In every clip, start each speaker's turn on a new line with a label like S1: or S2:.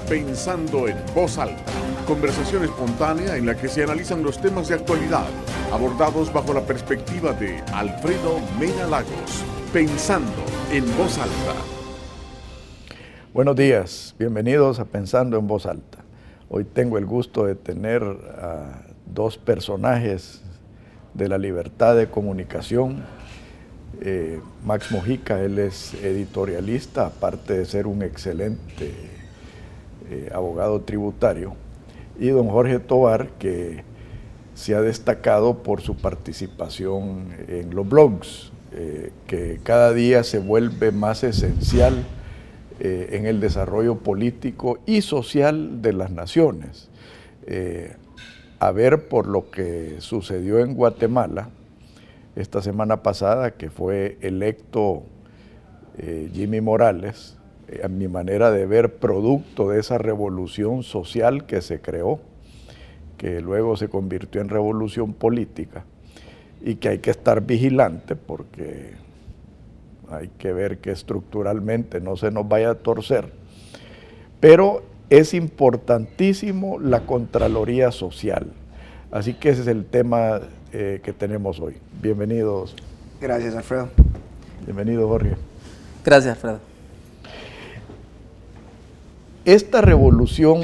S1: Pensando en Voz Alta, conversación espontánea en la que se analizan los temas de actualidad, abordados bajo la perspectiva de Alfredo Mena Lagos. Pensando en Voz Alta.
S2: Buenos días, bienvenidos a Pensando en Voz Alta. Hoy tengo el gusto de tener a dos personajes de la libertad de comunicación. Max Mojica, él es editorialista, aparte de ser un excelente abogado tributario, y don Jorge Tovar, que se ha destacado por su participación en los blogs, que cada día se vuelve más esencial en el desarrollo político y social de las naciones. A ver por lo que sucedió en Guatemala esta semana pasada, que fue electo Jimmy Morales, a mi manera de ver, producto de esa revolución social que se creó, que luego se convirtió en revolución política, y que hay que estar vigilante porque hay que ver que estructuralmente no se nos vaya a torcer. Pero es importantísimo la Contraloría Social. Así que ese es el tema que tenemos hoy. Bienvenidos.
S3: Gracias, Alfredo.
S2: Bienvenido, Jorge.
S4: Gracias, Alfredo.
S2: Esta revolución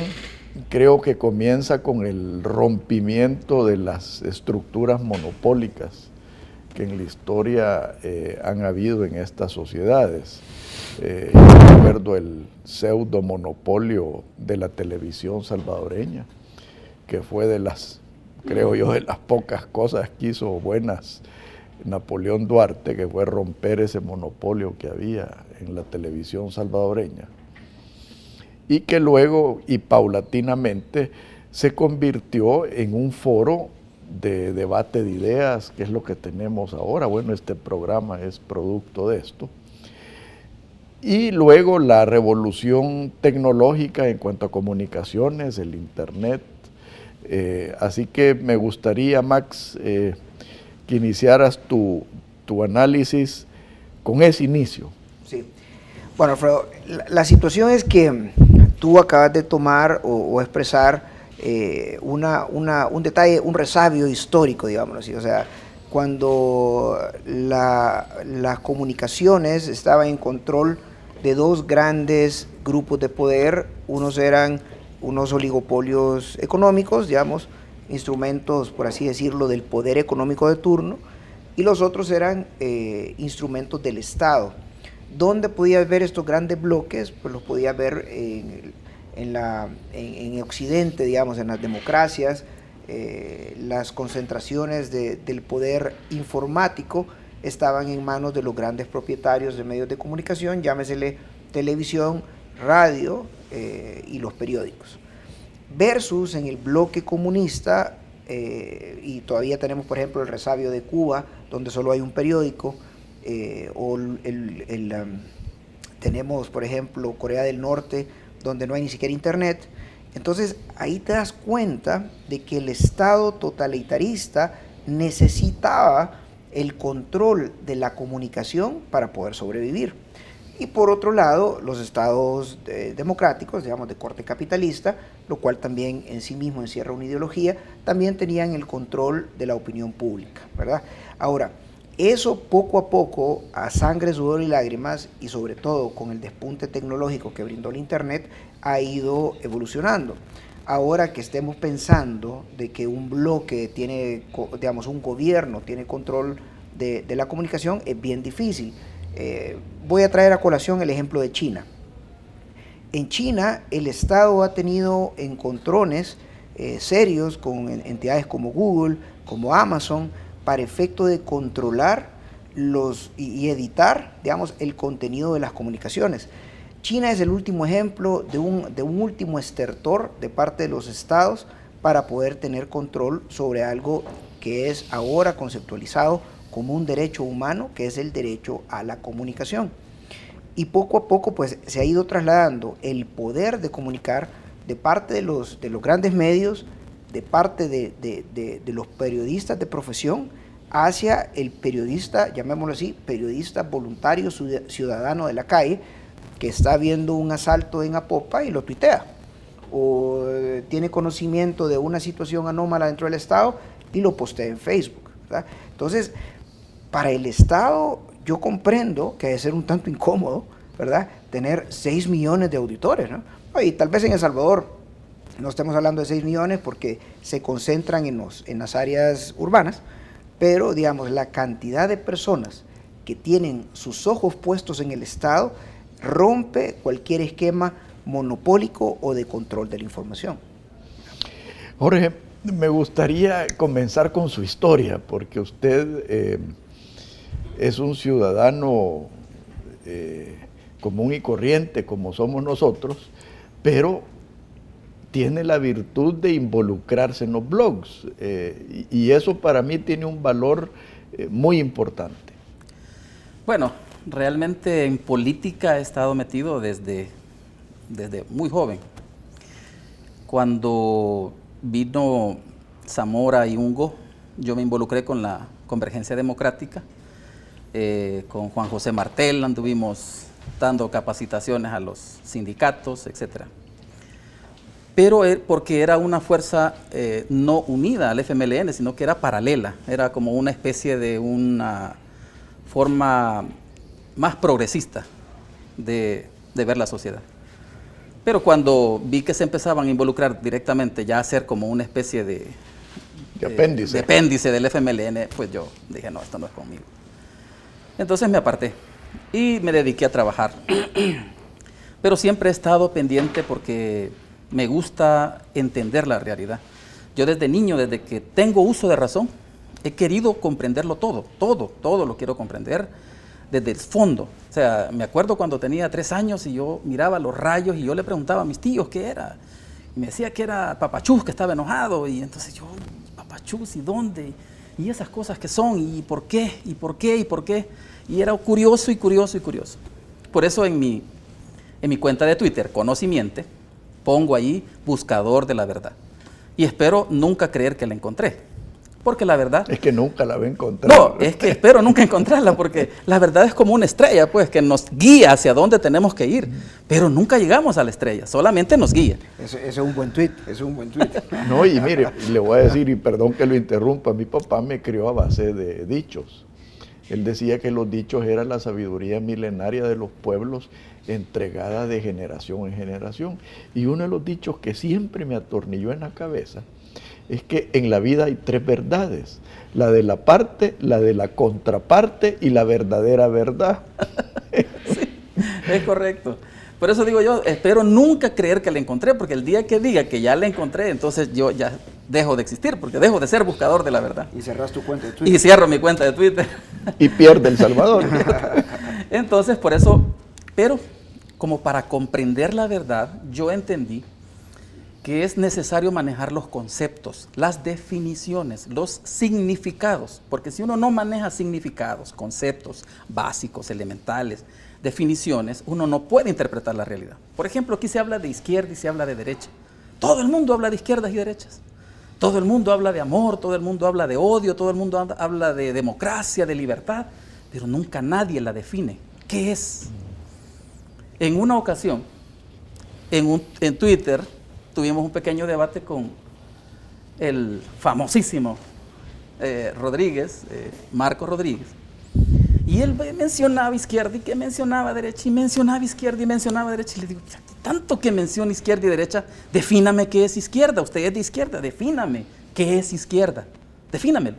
S2: creo que comienza con el rompimiento de las estructuras monopólicas que en la historia han habido en estas sociedades. Yo recuerdo el pseudo monopolio de la televisión salvadoreña, que fue de las, creo yo, de las pocas cosas que hizo buenas Napoleón Duarte, que fue romper ese monopolio que había en la televisión salvadoreña, y que luego y paulatinamente se convirtió en un foro de debate de ideas, que es lo que tenemos ahora. Bueno, este programa es producto de esto. Y luego la revolución tecnológica en cuanto a comunicaciones, el Internet. Así que me gustaría, Max, que iniciaras tu análisis con ese inicio.
S3: Sí. Bueno, Alfredo, la situación es que tú acabas de tomar o expresar un detalle, un resabio histórico, digámoslo así. O sea, cuando las comunicaciones estaban en control de dos grandes grupos de poder, unos eran unos oligopolios económicos, digamos, instrumentos, por así decirlo, del poder económico de turno, y los otros eran instrumentos del Estado. ¿Dónde podías ver estos grandes bloques? Pues los podías ver en Occidente, digamos, en las democracias. Las concentraciones del poder informático estaban en manos de los grandes propietarios de medios de comunicación, llámesele televisión, radio y los periódicos. Versus en el bloque comunista, y todavía tenemos, por ejemplo, el resabio de Cuba, donde solo hay un periódico, tenemos, por ejemplo, Corea del Norte, donde no hay ni siquiera internet. Entonces, ahí te das cuenta de que el Estado totalitarista necesitaba el control de la comunicación para poder sobrevivir. Y por otro lado, los estados democráticos, digamos, de corte capitalista, lo cual también en sí mismo encierra una ideología, también tenían el control de la opinión pública, ¿verdad? Ahora, eso poco a poco, a sangre, sudor y lágrimas, y sobre todo con el despunte tecnológico que brindó el Internet, ha ido evolucionando. Ahora que estemos pensando de que un bloque tiene, digamos, un gobierno tiene control de la comunicación, es bien difícil. Voy a traer a colación el ejemplo de China. En China, el Estado ha tenido encontrones serios con entidades como Google, como Amazon, para efecto de controlar y editar, digamos, el contenido de las comunicaciones. China es el último ejemplo de un último estertor de parte de los estados para poder tener control sobre algo que es ahora conceptualizado como un derecho humano, que es el derecho a la comunicación. Y poco a poco pues se ha ido trasladando el poder de comunicar de parte de los grandes medios, de parte de los periodistas de profesión, hacia el periodista, llamémoslo así, periodista voluntario ciudadano de la calle, que está viendo un asalto en Apopa y lo tuitea. o tiene conocimiento de una situación anómala dentro del Estado y lo postea en Facebook, ¿verdad? Entonces, para el Estado, yo comprendo que debe ser un tanto incómodo, ¿verdad?, tener 6 millones de auditores, ¿no? Y tal vez en El Salvador no estemos hablando de 6 millones porque se concentran en las áreas urbanas, pero, digamos, la cantidad de personas que tienen sus ojos puestos en el Estado rompe cualquier esquema monopólico o de control de la información.
S2: Jorge, me gustaría comenzar con su historia, porque usted es un ciudadano común y corriente, como somos nosotros, pero tiene la virtud de involucrarse en los blogs, y eso para mí tiene un valor muy importante.
S4: Bueno, realmente en política he estado metido desde muy joven. Cuando vino Zamora y Ungo, yo me involucré con la Convergencia Democrática, con Juan José Martel anduvimos dando capacitaciones a los sindicatos, etcétera. Pero porque era una fuerza no unida al FMLN, sino que era paralela, era como una especie de una forma más progresista de ver la sociedad. Pero cuando vi que se empezaban a involucrar directamente, ya a ser como una especie de apéndice del FMLN, pues yo dije, no, esto no es conmigo. Entonces me aparté y me dediqué a trabajar. Pero siempre he estado pendiente porque me gusta entender la realidad. Yo desde niño, desde que tengo uso de razón, he querido comprenderlo todo lo quiero comprender desde el fondo. O sea, me acuerdo cuando tenía 3 años y yo miraba los rayos y yo le preguntaba a mis tíos qué era. Y me decía que era Papachús, que estaba enojado, y entonces yo, Papachús, ¿y dónde? Y esas cosas que son, ¿y por qué? ¿Y por qué? ¿Y por qué? Y era curioso y curioso y curioso. Por eso en mi cuenta de Twitter, Conocimiente, pongo ahí buscador de la verdad. Y espero nunca creer que la encontré. Porque la verdad...
S2: Es que nunca la va a encontrar.
S4: No, es que espero nunca encontrarla, porque la verdad es como una estrella, pues, que nos guía hacia dónde tenemos que ir. Pero nunca llegamos a la estrella, solamente nos guía.
S3: Ese es un buen tuit, ese es un buen tuit.
S2: No, y mire, le voy a decir, y perdón que lo interrumpa, mi papá me crió a base de dichos. Él decía que los dichos eran la sabiduría milenaria de los pueblos entregada de generación en generación. Y uno de los dichos que siempre me atornilló en la cabeza es que en la vida hay 3 verdades: la de la parte, la de la contraparte y la verdadera verdad.
S4: Sí, es correcto. Por eso digo yo, espero nunca creer que la encontré, porque el día que diga que ya la encontré, entonces yo ya dejo de existir, porque dejo de ser buscador de la verdad.
S3: Y cerras tu cuenta de Twitter.
S4: Y cierro mi cuenta de Twitter.
S2: Y pierde El Salvador.
S4: Entonces, por eso, pero como para comprender la verdad, yo entendí que es necesario manejar los conceptos, las definiciones, los significados, porque si uno no maneja significados, conceptos básicos, elementales, definiciones, uno no puede interpretar la realidad. Por ejemplo, aquí se habla de izquierda y se habla de derecha. Todo el mundo habla de izquierdas y derechas. Todo el mundo habla de amor, todo el mundo habla de odio, todo el mundo habla de democracia, de libertad, pero nunca nadie la define. ¿Qué es? En una ocasión, en Twitter, tuvimos un pequeño debate con el famosísimo Marco Rodríguez, y él mencionaba izquierda y que mencionaba derecha, y mencionaba izquierda y mencionaba derecha, y le digo, tanto que menciona izquierda y derecha, defíname qué es izquierda, usted es de izquierda, defíname qué es izquierda, defínamelo.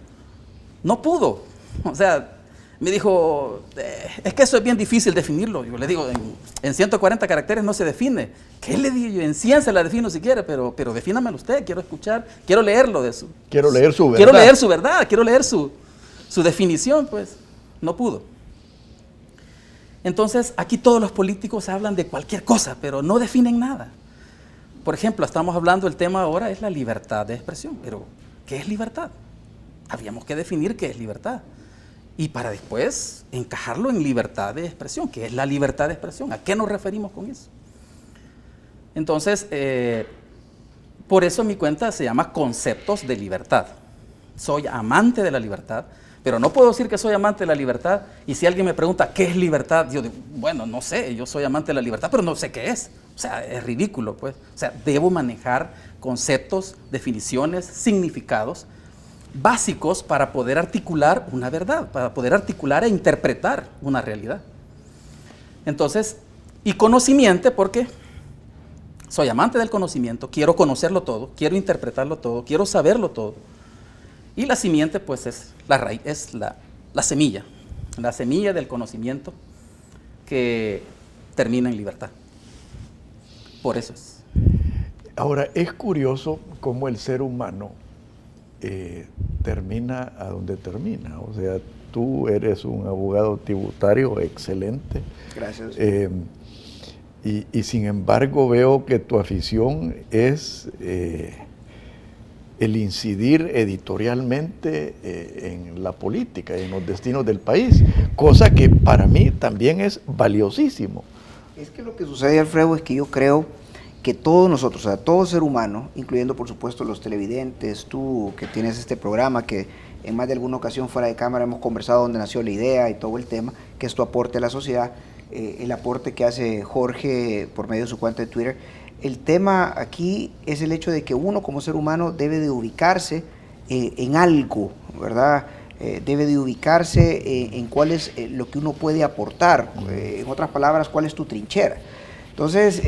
S4: No pudo, o sea, me dijo, es que eso es bien difícil definirlo. Yo le digo, en 140 caracteres no se define. ¿Qué le digo yo? En 100 se la defino si quiere, pero defínamelo usted, quiero escuchar, quiero leerlo de su...
S2: Quiero leer su verdad.
S4: Quiero leer su verdad, quiero leer su definición, pues. No pudo. Entonces, aquí todos los políticos hablan de cualquier cosa, pero no definen nada. Por ejemplo, estamos hablando, el tema ahora es la libertad de expresión, pero ¿qué es libertad? Habríamos que definir qué es libertad. Y para después encajarlo en libertad de expresión. ¿Qué es la libertad de expresión? ¿A qué nos referimos con eso? Entonces, por eso mi cuenta se llama Conceptos de Libertad. Soy amante de la libertad, Pero no puedo decir que soy amante de la libertad, y si alguien me pregunta qué es libertad, yo digo, bueno, no sé, yo soy amante de la libertad, pero no sé qué es. O sea, es ridículo, pues. O sea, debo manejar conceptos, definiciones, significados básicos para poder articular una verdad, para poder articular e interpretar una realidad. Entonces, y conocimiento, porque soy amante del conocimiento, quiero conocerlo todo, quiero interpretarlo todo, quiero saberlo todo. Y la simiente, pues, es la raíz, es la semilla del conocimiento que termina en libertad. Por eso es.
S2: Ahora, es curioso cómo el ser humano termina a donde termina. O sea, tú eres un abogado tributario excelente.
S3: Gracias.
S2: Y sin embargo veo que tu afición es el incidir editorialmente en la política, en los destinos del país, cosa que para mí también es valiosísimo.
S3: Es que lo que sucede, Alfredo, es que yo creo que todos nosotros, o sea, todo ser humano, incluyendo por supuesto los televidentes, tú que tienes este programa que en más de alguna ocasión fuera de cámara hemos conversado donde nació la idea y todo el tema, que es tu aporte a la sociedad, el aporte que hace Jorge por medio de su cuenta de Twitter. El tema aquí es el hecho de que uno como ser humano debe de ubicarse en algo, ¿verdad? Debe de ubicarse en cuál es lo que uno puede aportar, en otras palabras, cuál es tu trinchera. Entonces,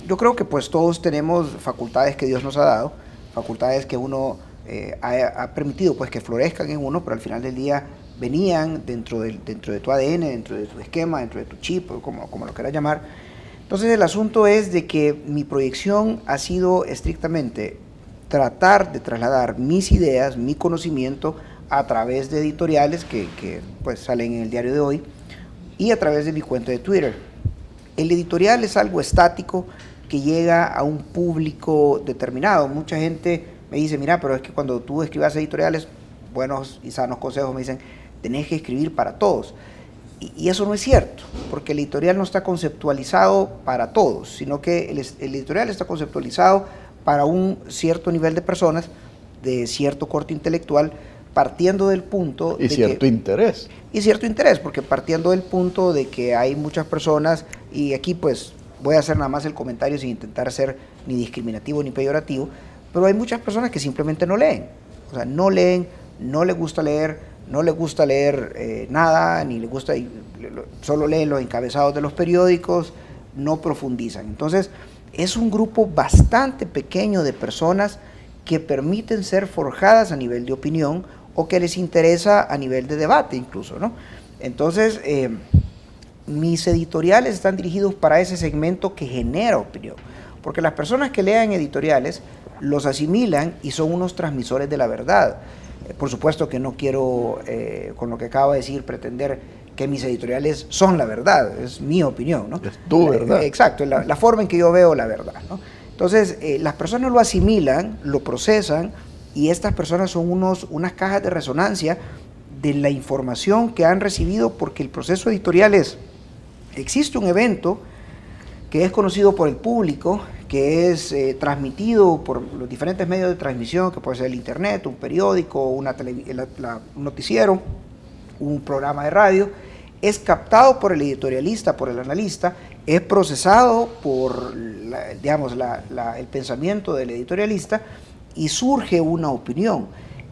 S3: yo creo que pues todos tenemos facultades que Dios nos ha dado, facultades que uno ha permitido pues que florezcan en uno, pero al final del día venían dentro de tu ADN, dentro de tu esquema, dentro de tu chip, como lo quieras llamar. Entonces el asunto es de que mi proyección ha sido estrictamente tratar de trasladar mis ideas, mi conocimiento a través de editoriales que pues salen en el diario de hoy y a través de mi cuenta de Twitter. El editorial es algo estático que llega a un público determinado. Mucha gente me dice, mira, pero es que cuando tú escribas editoriales, buenos y sanos consejos me dicen, tenés que escribir para todos. Y eso no es cierto, porque el editorial no está conceptualizado para todos, sino que el editorial está conceptualizado para un cierto nivel de personas, de cierto corte intelectual, partiendo del punto...
S2: Y cierto interés.
S3: Y cierto interés, porque partiendo del punto de que hay muchas personas, y aquí pues voy a hacer nada más el comentario sin intentar ser ni discriminativo ni peyorativo, pero hay muchas personas que simplemente no leen. O sea, no leen, no les gusta leer, no les gusta leer nada, ni les gusta, solo leen los encabezados de los periódicos, no profundizan. Entonces, es un grupo bastante pequeño de personas que permiten ser forjadas a nivel de opinión o que les interesa a nivel de debate incluso, ¿no? Entonces, mis editoriales están dirigidos para ese segmento que genera opinión, porque las personas que lean editoriales los asimilan y son unos transmisores de la verdad. Por supuesto que no quiero, con lo que acabo de decir, pretender que mis editoriales son la verdad, es mi opinión, ¿no?
S2: Es tu verdad.
S3: Exacto, la forma en que yo veo la verdad, ¿no? Entonces, las personas lo asimilan, lo procesan, y estas personas son unas cajas de resonancia de la información que han recibido, porque el proceso editorial existe un evento que es conocido por el público, que es transmitido por los diferentes medios de transmisión, que puede ser el internet, un periódico, un noticiero, un programa de radio, es captado por el editorialista, por el analista, es procesado por el pensamiento del editorialista y surge una opinión.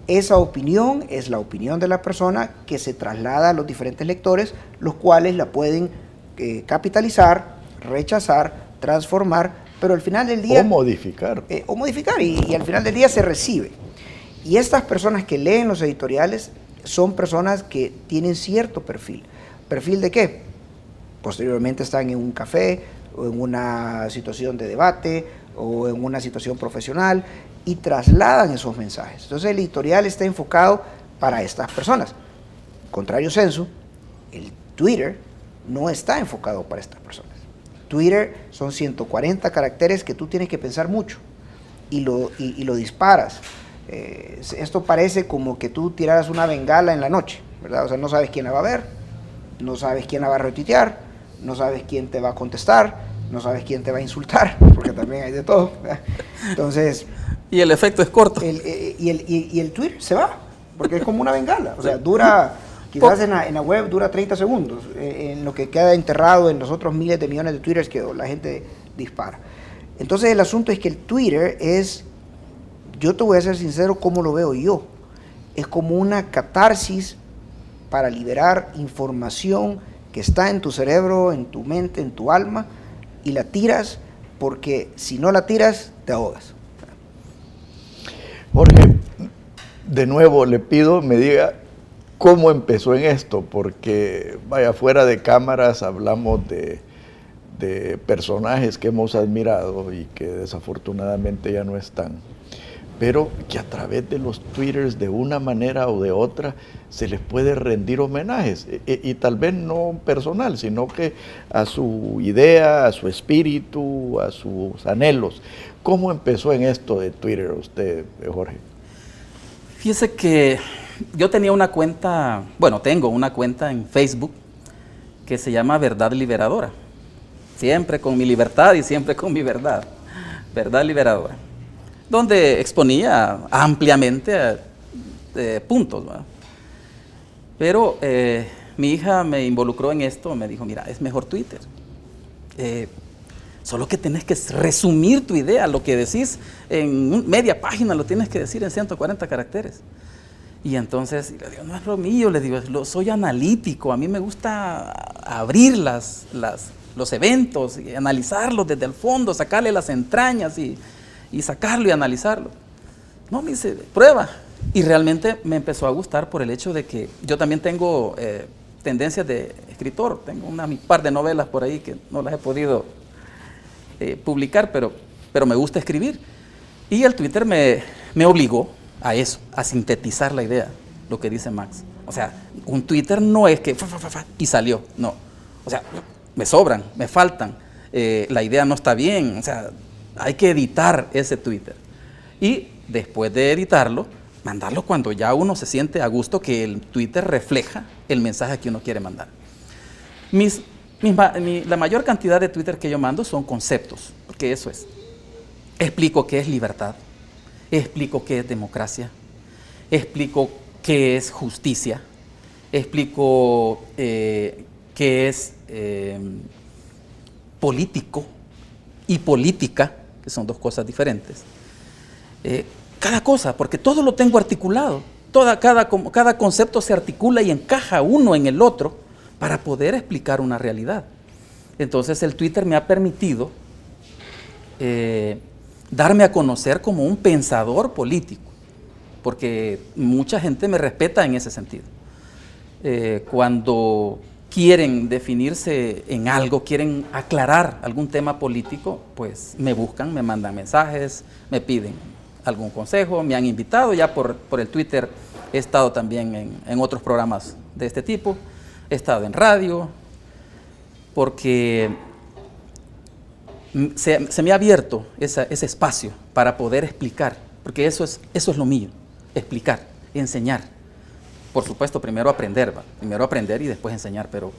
S3: Esa opinión es la opinión de la persona que se traslada a los diferentes lectores, los cuales la pueden capitalizar, rechazar, transformar, pero al final del día...
S2: O modificar.
S3: Y al final del día se recibe. Y estas personas que leen los editoriales son personas que tienen cierto perfil. ¿Perfil de qué? Posteriormente están en un café, o en una situación de debate, o en una situación profesional, y trasladan esos mensajes. Entonces el editorial está enfocado para estas personas. Contrario censo, el Twitter no está enfocado para estas personas. Twitter son 140 caracteres que tú tienes que pensar mucho y lo disparas. Esto parece como que tú tiraras una bengala en la noche, ¿verdad? O sea, no sabes quién la va a ver, no sabes quién la va a retuitear, no sabes quién te va a contestar, no sabes quién te va a insultar, porque también hay de todo, ¿verdad? Entonces...
S4: Y el efecto es corto.
S3: Y el Twitter se va. porque es como una bengala, o sea, dura, quizás en la web dura 30 segundos, en lo que queda enterrado en los otros miles de millones de twitters que la gente dispara. Entonces el asunto es que el Twitter es, yo te voy a ser sincero, ¿cómo lo veo yo? Es como una catarsis para liberar información que está en tu cerebro, en tu mente, en tu alma, y la tiras, porque si no la tiras, te ahogas.
S2: Jorge, de nuevo le pido me diga cómo empezó en esto, porque vaya, fuera de cámaras hablamos de personajes que hemos admirado y que desafortunadamente ya no están, pero que a través de los twitters de una manera o de otra se les puede rendir homenajes, y tal vez no personal, sino que a su idea, a su espíritu, a sus anhelos. ¿Cómo empezó en esto de Twitter usted, Jorge?
S4: Fíjese que yo tenía una cuenta, bueno, tengo una cuenta en Facebook que se llama Verdad Liberadora. Siempre con mi libertad y siempre con mi verdad. Verdad Liberadora. Donde exponía ampliamente puntos, ¿verdad? Pero mi hija me involucró en esto, me dijo, mira, es mejor Twitter. Solo que tenés que resumir tu idea, lo que decís en media página lo tienes que decir en 140 caracteres. Y entonces, le digo, no es lo mío, le digo, soy analítico, a mí me gusta abrir los eventos y analizarlos desde el fondo, sacarle las entrañas y sacarlo y analizarlo. No, me dice, prueba. Y realmente me empezó a gustar por el hecho de que yo también tengo tendencias de escritor, tengo un par de novelas por ahí que no las he podido publicar, pero me gusta escribir. Y el Twitter me obligó a eso, a sintetizar la idea, lo que dice Max. O sea, un Twitter no es que y salió, no. O sea, me sobran, me faltan, la idea no está bien, o sea, hay que editar ese Twitter. Y después de editarlo, mandarlo cuando ya uno se siente a gusto que el Twitter refleja el mensaje que uno quiere mandar. La mayor cantidad de Twitter que yo mando son conceptos, porque eso es. Explico qué es libertad, explico qué es democracia, explico qué es justicia, explico qué es político y política, que son dos cosas diferentes. Cada cosa, porque todo lo tengo articulado, cada concepto se articula y encaja uno en el otro para poder explicar una realidad. Entonces el Twitter me ha permitido darme a conocer como un pensador político, porque mucha gente me respeta en ese sentido. Cuando quieren definirse en algo, quieren aclarar algún tema político, pues me buscan, me mandan mensajes, me piden algún consejo, me han invitado, ya por el Twitter he estado también en otros programas de este tipo, he estado en radio, porque se me ha abierto ese espacio para poder explicar, porque eso es lo mío, explicar, enseñar. Por supuesto, primero aprender y después enseñar, pero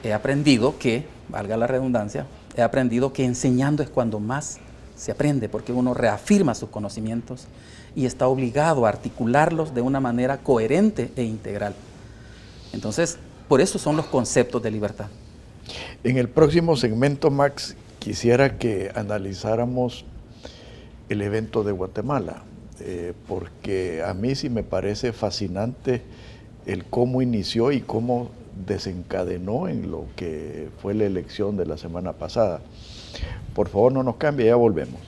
S4: he aprendido que, valga la redundancia, he aprendido que enseñando es cuando más se aprende, porque uno reafirma sus conocimientos y está obligado a articularlos de una manera coherente e integral. Entonces, por eso son los conceptos de libertad.
S2: En el próximo segmento, Max, quisiera que analizáramos el evento de Guatemala, porque a mí sí me parece fascinante el cómo inició y cómo desencadenó en lo que fue la elección de la semana pasada. Por favor, no nos cambie, ya volvemos.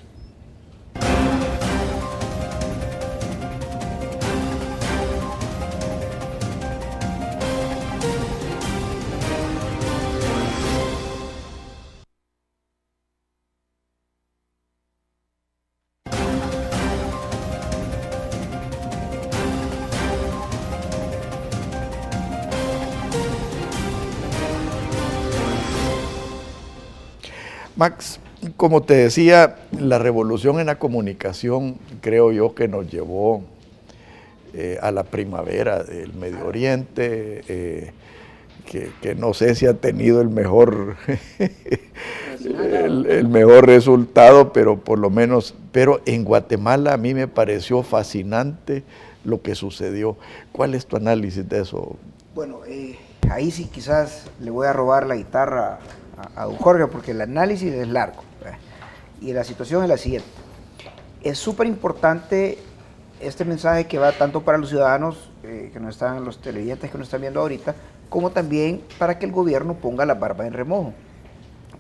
S2: Max, como te decía, la revolución en la comunicación creo yo que nos llevó a la primavera del Medio Oriente, que no sé si ha tenido el mejor, el mejor resultado, pero por lo menos, pero en Guatemala a mí me pareció fascinante lo que sucedió. ¿Cuál es tu análisis de eso?
S3: Bueno, ahí sí quizás le voy a robar la guitarra a don Jorge, porque el análisis es largo, ¿verdad? Y la situación es la siguiente. Es súper importante este mensaje que va tanto para los ciudadanos, que nos están, los televidentes que nos están viendo ahorita, como también para que el gobierno ponga la barba en remojo.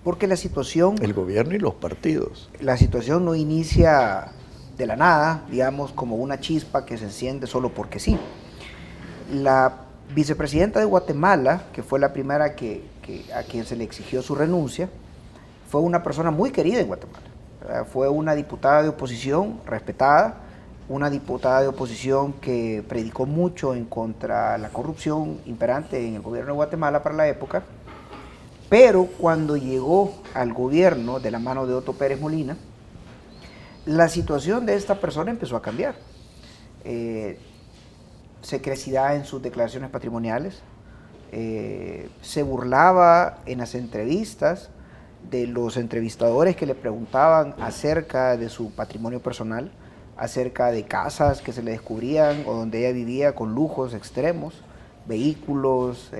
S3: Porque la situación...
S2: El gobierno y los partidos.
S3: La situación no inicia de la nada, digamos, como una chispa que se enciende solo porque sí. La vicepresidenta de Guatemala, que fue la primera a quien se le exigió su renuncia, fue una persona muy querida en Guatemala. Fue una diputada de oposición respetada, una diputada de oposición que predicó mucho en contra de la corrupción imperante en el gobierno de Guatemala para la época, pero cuando llegó al gobierno de la mano de Otto Pérez Molina, la situación de esta persona empezó a cambiar. Secrecidad en sus declaraciones patrimoniales, se burlaba en las entrevistas de los entrevistadores que le preguntaban acerca de su patrimonio personal, acerca de casas que se le descubrían o donde ella vivía con lujos extremos, vehículos,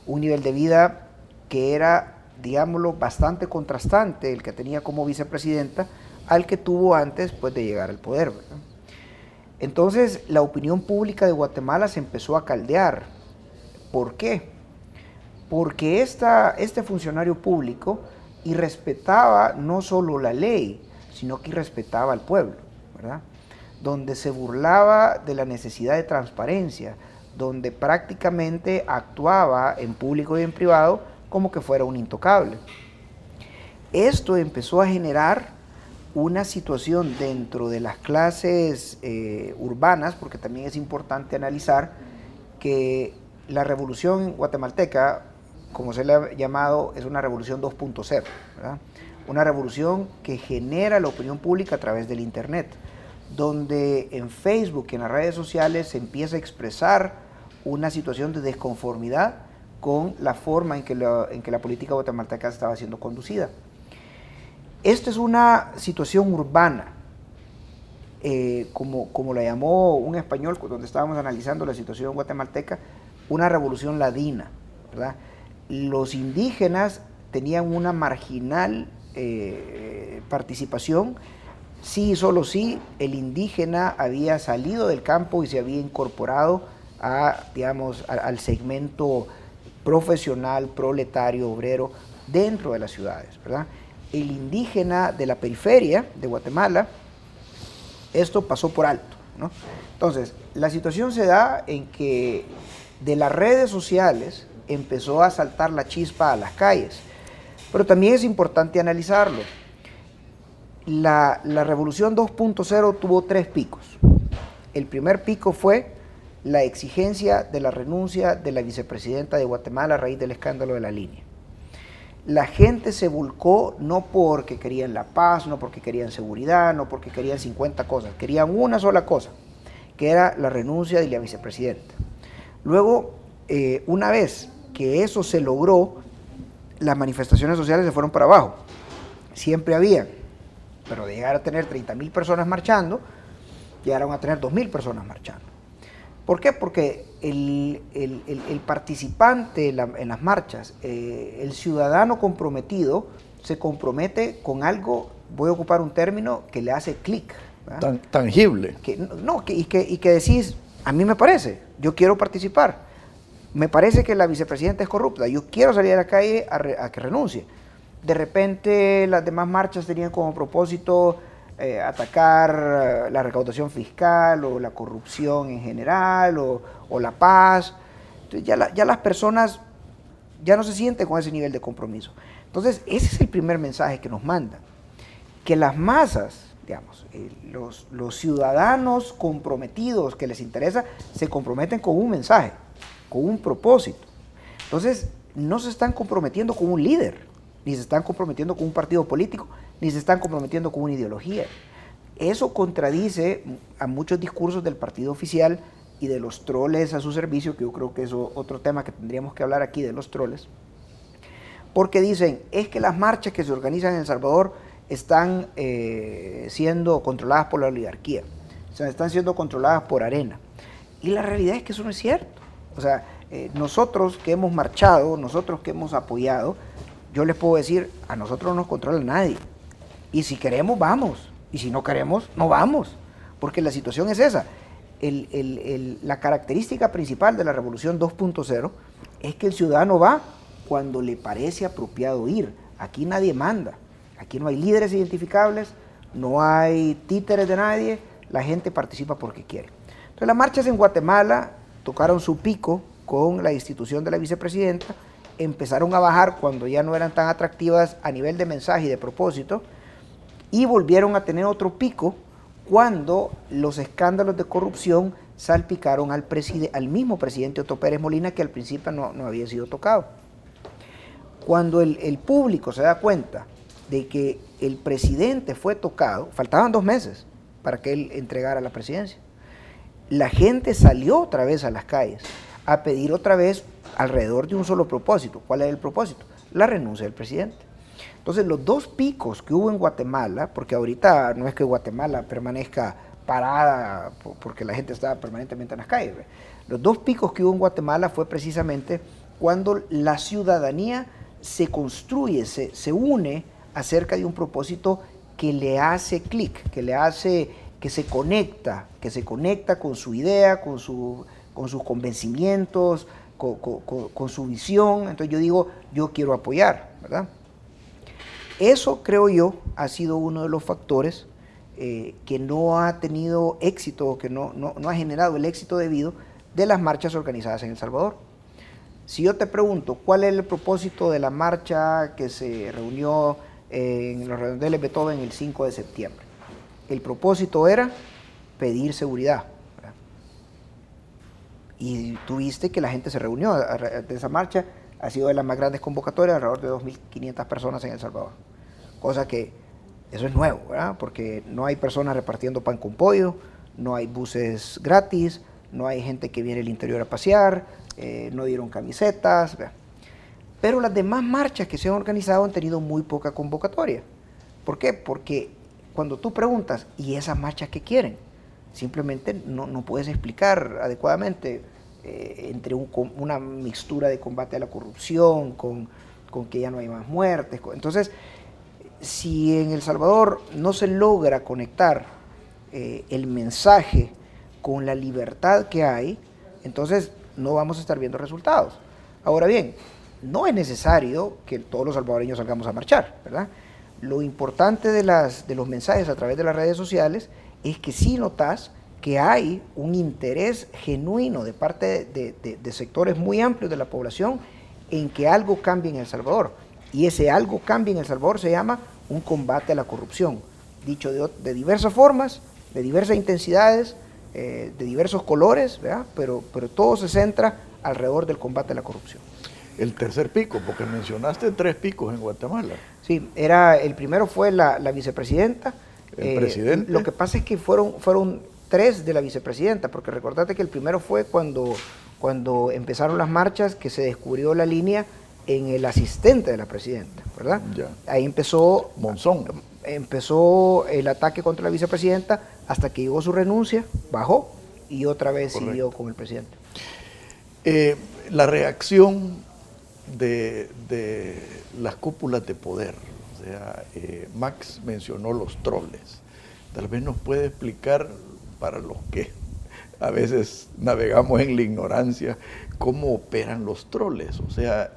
S3: un nivel de vida que era, digámoslo, bastante contrastante el que tenía como vicepresidenta al que tuvo antes pues, de llegar al poder, ¿verdad? Entonces la opinión pública de Guatemala se empezó a caldear. ¿Por qué? Porque este funcionario público irrespetaba no solo la ley, sino que irrespetaba al pueblo, ¿verdad? Donde se burlaba de la necesidad de transparencia, donde prácticamente actuaba en público y en privado como que fuera un intocable. Esto empezó a generar una situación dentro de las clases urbanas, porque también es importante analizar que la revolución guatemalteca, como se le ha llamado, es una revolución 2.0, ¿verdad? Una revolución que genera la opinión pública a través del Internet, donde en Facebook y en las redes sociales se empieza a expresar una situación de desconformidad con la forma en que la política guatemalteca estaba siendo conducida. Esta es una situación urbana, como la llamó un español donde estábamos analizando la situación guatemalteca, una revolución ladina, ¿verdad? Los indígenas tenían una marginal participación, sí y solo sí, el indígena había salido del campo y se había incorporado al segmento profesional, proletario, obrero, dentro de las ciudades, ¿verdad? El indígena de la periferia de Guatemala, esto pasó por alto, ¿no? Entonces, la situación se da en que de las redes sociales empezó a saltar la chispa a las calles, pero también es importante analizarlo. La revolución 2.0 tuvo 3 picos. El primer pico fue la exigencia de la renuncia de la vicepresidenta de Guatemala a raíz del escándalo de la línea. La gente se volcó no porque querían la paz, no porque querían seguridad, no porque querían 50 cosas, querían una sola cosa, que era la renuncia de la vicepresidenta. Luego, una vez que eso se logró, las manifestaciones sociales se fueron para abajo. Siempre había, pero de llegar a tener 30,000 personas marchando, llegaron a tener 2,000 personas marchando. ¿Por qué? Porque el participante en las marchas, el ciudadano comprometido, se compromete con algo, voy a ocupar un término, que le hace clic.
S2: Tangible.
S3: Y que decís, a mí me parece, yo quiero participar, me parece que la vicepresidenta es corrupta, yo quiero salir a la calle a que renuncie. De repente las demás marchas tenían como propósito atacar la recaudación fiscal o la corrupción en general o la paz. Entonces ya las personas ya no se sienten con ese nivel de compromiso. Entonces ese es el primer mensaje que nos manda, que las masas, digamos, los ciudadanos comprometidos que les interesa, se comprometen con un mensaje, con un propósito. Entonces no se están comprometiendo con un líder, ni se están comprometiendo con un partido político, ni se están comprometiendo con una ideología. Eso contradice a muchos discursos del partido oficial y de los troles a su servicio, que yo creo que es otro tema que tendríamos que hablar aquí de los troles, porque dicen, es que las marchas que se organizan en El Salvador están siendo controladas por la oligarquía. o sea, están siendo controladas por Arena. Y la realidad es que eso no es cierto. O sea, nosotros que hemos marchado, nosotros que hemos apoyado, yo les puedo decir, a nosotros no nos controla nadie. Y si queremos, vamos. Y si no queremos, no vamos. Porque la situación es esa. La característica principal de la Revolución 2.0 es que el ciudadano va cuando le parece apropiado ir. Aquí nadie manda. Aquí no hay líderes identificables, no hay títeres de nadie, la gente participa porque quiere. Entonces las marchas en Guatemala tocaron su pico con la institución de la vicepresidenta, empezaron a bajar cuando ya no eran tan atractivas a nivel de mensaje y de propósito, y volvieron a tener otro pico cuando los escándalos de corrupción salpicaron al mismo presidente Otto Pérez Molina, que al principio no había sido tocado. Cuando el público se da cuenta de que el presidente fue tocado, faltaban 2 meses para que él entregara la presidencia, la gente salió otra vez a las calles a pedir otra vez alrededor de un solo propósito. ¿Cuál es el propósito? La renuncia del presidente. Entonces los 2 picos que hubo en Guatemala, porque ahorita no es que Guatemala permanezca parada porque la gente estaba permanentemente en las calles, los 2 picos que hubo en Guatemala fue precisamente cuando la ciudadanía se construye, se une acerca de un propósito que le hace clic, que se conecta con su idea, con sus convencimientos, con su visión. Entonces yo digo, yo quiero apoyar, ¿verdad? Eso, creo yo, ha sido uno de los factores que no ha tenido éxito, que no ha generado el éxito debido de las marchas organizadas en El Salvador. Si yo te pregunto, ¿cuál es el propósito de la marcha que se reunió en los redondeles Beethoven el 5 de septiembre? El propósito era pedir seguridad, ¿verdad? Y tú viste que la gente se reunió de esa marcha, ha sido de las más grandes convocatorias, alrededor de 2.500 personas en El Salvador. Cosa que, eso es nuevo, ¿verdad? Porque no hay personas repartiendo pan con pollo, no hay buses gratis, no hay gente que viene del interior a pasear, no dieron camisetas, ¿verdad? Pero las demás marchas que se han organizado han tenido muy poca convocatoria. ¿Por qué? Porque cuando tú preguntas, ¿y esas marchas qué quieren? Simplemente no puedes explicar adecuadamente entre una mixtura de combate a la corrupción, con que ya no hay más muertes. Entonces, si en El Salvador no se logra conectar el mensaje con la libertad que hay, entonces no vamos a estar viendo resultados. Ahora bien, no es necesario que todos los salvadoreños salgamos a marchar, ¿verdad? Lo importante de los mensajes a través de las redes sociales es que sí notas que hay un interés genuino de parte de sectores muy amplios de la población en que algo cambie en El Salvador. Y ese algo cambie en El Salvador se llama un combate a la corrupción, dicho de diversas formas, de diversas intensidades, de diversos colores, ¿verdad? Pero todo se centra alrededor del combate a la corrupción.
S2: El tercer pico, porque mencionaste 3 picos en Guatemala.
S3: Sí, el primero fue la vicepresidenta.
S2: El presidente.
S3: Lo que pasa es que fueron 3 de la vicepresidenta, porque recordate que el primero fue cuando empezaron las marchas, que se descubrió la línea en el asistente de la presidenta, ¿verdad?
S2: Ya.
S3: Ahí empezó
S2: Monzón.
S3: Empezó el ataque contra la vicepresidenta hasta que llegó su renuncia, bajó y otra vez
S2: Correcto.
S3: siguió con el presidente.
S2: La reacción de las cúpulas de poder, o sea, Max mencionó los troles. Tal vez nos puede explicar, para los que a veces navegamos en la ignorancia, cómo operan los troles. O sea,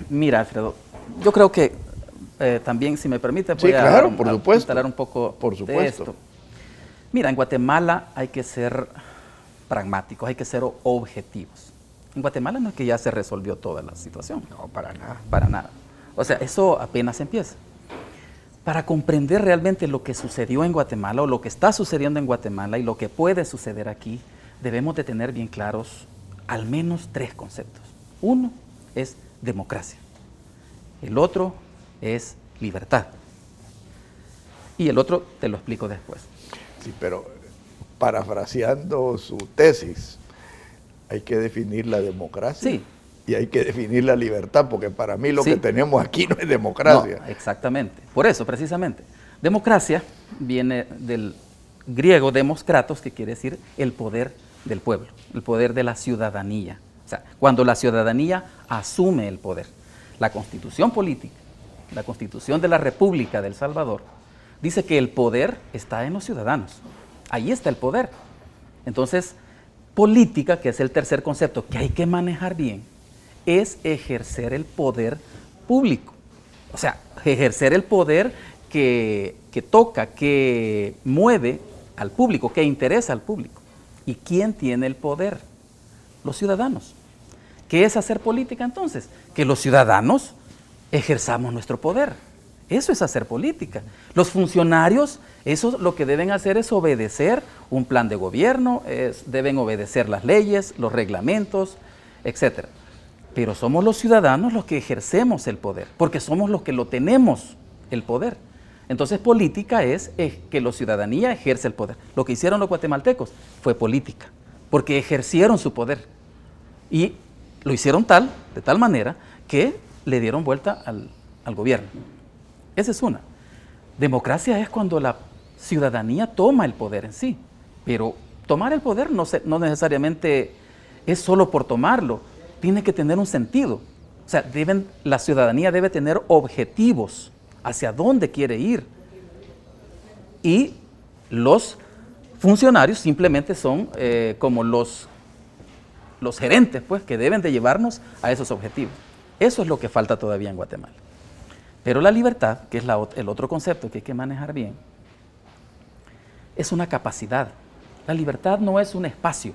S4: mira, Alfredo, yo creo que también, si me permite,
S2: sí, claro, por supuesto,
S4: instalar un poco
S2: por supuesto.
S4: de esto. Mira, en Guatemala hay que ser pragmáticos, hay que ser objetivos. En Guatemala no es que ya se resolvió toda la situación.
S3: No, para nada.
S4: Para nada. O sea, eso apenas empieza. Para comprender realmente lo que sucedió en Guatemala o lo que está sucediendo en Guatemala y lo que puede suceder aquí, debemos de tener bien claros al menos 3 conceptos. Uno es democracia. El otro es libertad. Y el otro te lo explico después.
S2: Sí, pero parafraseando su tesis, hay que definir la democracia.
S4: Sí.
S2: Y hay que definir la libertad, porque para mí lo que tenemos aquí no es democracia.
S4: No, exactamente. Por eso, precisamente. Democracia viene del griego demos kratos, que quiere decir el poder del pueblo, el poder de la ciudadanía. O sea, cuando la ciudadanía asume el poder. La constitución política, la constitución de la República de El Salvador, dice que el poder está en los ciudadanos. Ahí está el poder. Entonces, política, que es el tercer concepto que hay que manejar bien, es ejercer el poder público. O sea, ejercer el poder que toca, que mueve al público, que interesa al público. ¿Y quién tiene el poder? Los ciudadanos. ¿Qué es hacer política entonces? Que los ciudadanos ejerzamos nuestro poder. Eso es hacer política. Los funcionarios, eso lo que deben hacer es obedecer un plan de gobierno, deben obedecer las leyes, los reglamentos, etc. Pero somos los ciudadanos los que ejercemos el poder, porque somos los que lo tenemos, el poder. Entonces política es que la ciudadanía ejerce el poder. Lo que hicieron los guatemaltecos fue política, porque ejercieron su poder. Y lo hicieron de tal manera que le dieron vuelta al gobierno. Esa es una. Democracia es cuando la ciudadanía toma el poder en sí, pero tomar el poder no necesariamente es solo por tomarlo, tiene que tener un sentido. O sea, la ciudadanía debe tener objetivos hacia dónde quiere ir. Y los funcionarios simplemente son como los gerentes, pues, que deben de llevarnos a esos objetivos. Eso es lo que falta todavía en Guatemala. Pero la libertad, que es el otro concepto que hay que manejar bien, es una capacidad. La libertad no es un espacio.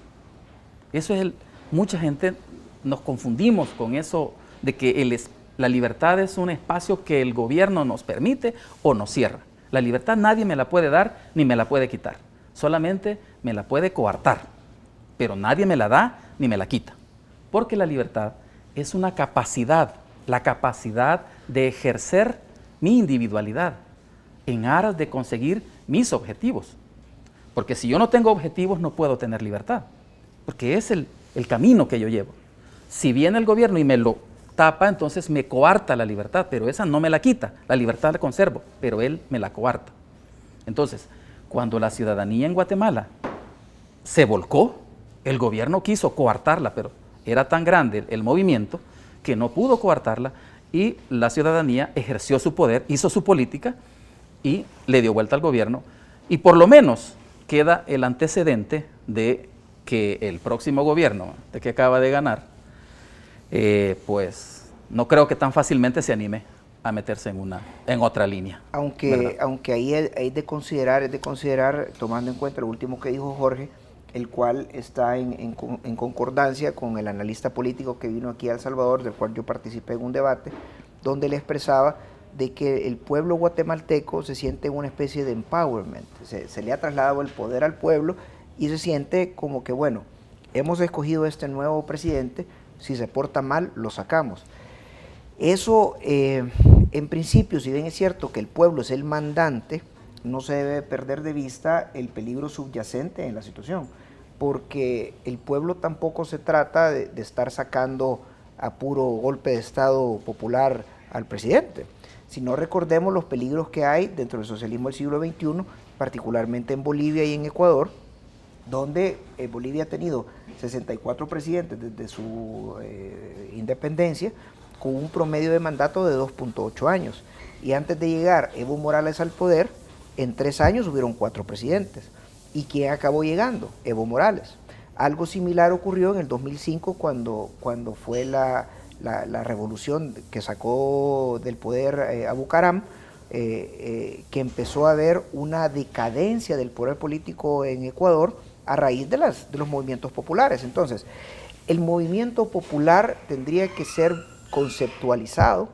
S4: Mucha gente nos confundimos con eso de que la libertad es un espacio que el gobierno nos permite o nos cierra. La libertad nadie me la puede dar ni me la puede quitar. Solamente me la puede coartar, pero nadie me la da ni me la quita. Porque la libertad es una capacidad, la capacidad de ejercer mi individualidad en aras de conseguir mis objetivos. Porque si yo no tengo objetivos no puedo tener libertad, porque es el camino que yo llevo. Si viene el gobierno y me lo tapa, entonces me coarta la libertad, pero esa no me la quita, la libertad la conservo, pero él me la coarta. Entonces, cuando la ciudadanía en Guatemala se volcó, el gobierno quiso coartarla, pero era tan grande el movimiento que no pudo coartarla y la ciudadanía ejerció su poder, hizo su política y le dio vuelta al gobierno. Y por lo menos queda el antecedente de que el próximo gobierno de que acaba de ganar, pues no creo que tan fácilmente se anime a meterse en otra línea.
S3: Aunque ahí es de considerar, tomando en cuenta lo último que dijo Jorge, el cual está en concordancia con el analista político que vino aquí a El Salvador, del cual yo participé en un debate, donde le expresaba de que el pueblo guatemalteco se siente en una especie de empowerment, se le ha trasladado el poder al pueblo y se siente como que, bueno, hemos escogido este nuevo presidente, si se porta mal, lo sacamos. Eso, en principio, si bien es cierto que el pueblo es el mandante, no se debe perder de vista el peligro subyacente en la situación, porque el pueblo tampoco se trata de estar sacando a puro golpe de Estado popular al presidente, sino recordemos los peligros que hay dentro del socialismo del siglo XXI, particularmente en Bolivia y en Ecuador, donde Bolivia ha tenido 64 presidentes desde su independencia, con un promedio de mandato de 2.8 años. Y antes de llegar Evo Morales al poder, en 3 años hubieron 4 presidentes. ¿Y quién acabó llegando? Evo Morales. Algo similar ocurrió en el 2005 cuando fue la revolución que sacó del poder a Bucaram, que empezó a haber una decadencia del poder político en Ecuador a raíz de los movimientos populares. Entonces, el movimiento popular tendría que ser conceptualizado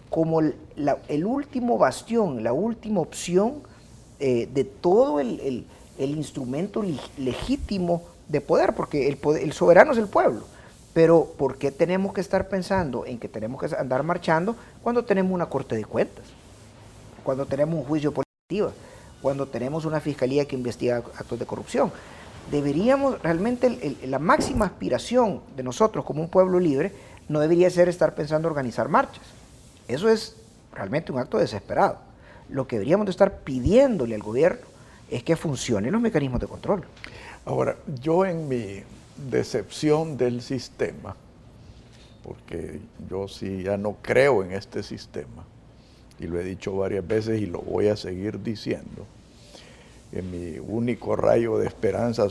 S3: como el último bastión, la última opción de todo el instrumento legítimo de poder, porque el soberano es el pueblo. Pero ¿por qué tenemos que estar pensando en que tenemos que andar marchando cuando tenemos una corte de cuentas, cuando tenemos un juicio político, cuando tenemos una fiscalía que investiga actos de corrupción? Deberíamos, realmente la máxima aspiración de nosotros como un pueblo libre no debería ser estar pensando en organizar marchas. Eso es realmente un acto desesperado. lo que deberíamos de estar pidiéndole al gobierno es que funcionen los mecanismos de control.
S2: Ahora, yo en mi decepción del sistema, porque yo sí ya no creo en este sistema, y lo he dicho varias veces y lo voy a seguir diciendo, que mi único rayo de esperanza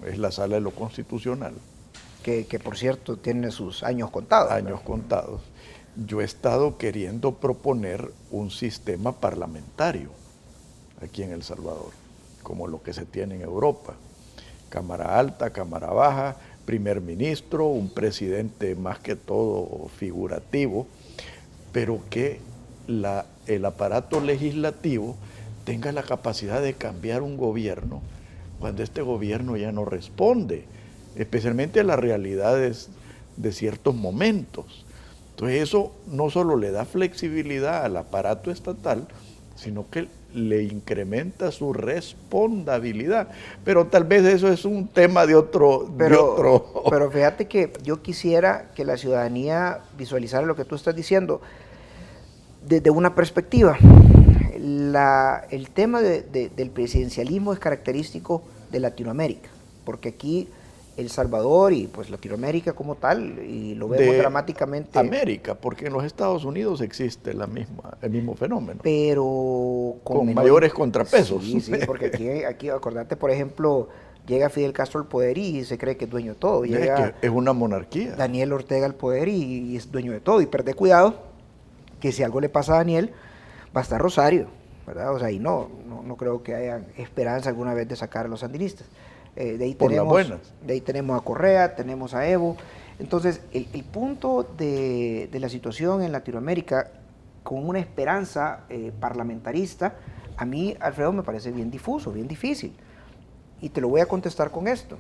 S2: es la Sala de lo Constitucional.
S3: Que por cierto tiene sus años contados.
S2: Años contados. Yo he estado queriendo proponer un sistema parlamentario aquí en El Salvador, como lo que se tiene en Europa. Cámara alta, cámara baja, primer ministro, un presidente más que todo figurativo, pero que el aparato legislativo tenga la capacidad de cambiar un gobierno cuando este gobierno ya no responde, especialmente a las realidades de ciertos momentos. Entonces eso no solo le da flexibilidad al aparato estatal, sino que le incrementa su responsabilidad. Pero tal vez eso es un tema de otro...
S3: Pero fíjate que yo quisiera que la ciudadanía visualizara lo que tú estás diciendo desde una perspectiva. El tema del presidencialismo es característico de Latinoamérica, porque aquí El Salvador y pues Latinoamérica como tal, y lo vemos dramáticamente.
S2: América, porque en los Estados Unidos existe el mismo fenómeno.
S3: Pero
S2: con mayores contrapesos.
S3: Sí, aquí acordate, por ejemplo, llega Fidel Castro al poder y se cree que es dueño de todo. Llega
S2: es una monarquía.
S3: Daniel Ortega al poder y es dueño de todo. Y perde cuidado que si algo le pasa a Daniel, va a estar Rosario, ¿verdad? O sea, y no creo que haya esperanza alguna vez de sacar a los sandinistas. De ahí tenemos a Correa, tenemos a Evo. Entonces, el punto de la situación en Latinoamérica, con una esperanza parlamentarista, a mí, Alfredo, me parece bien difuso, bien difícil. Y te lo voy a contestar con esto.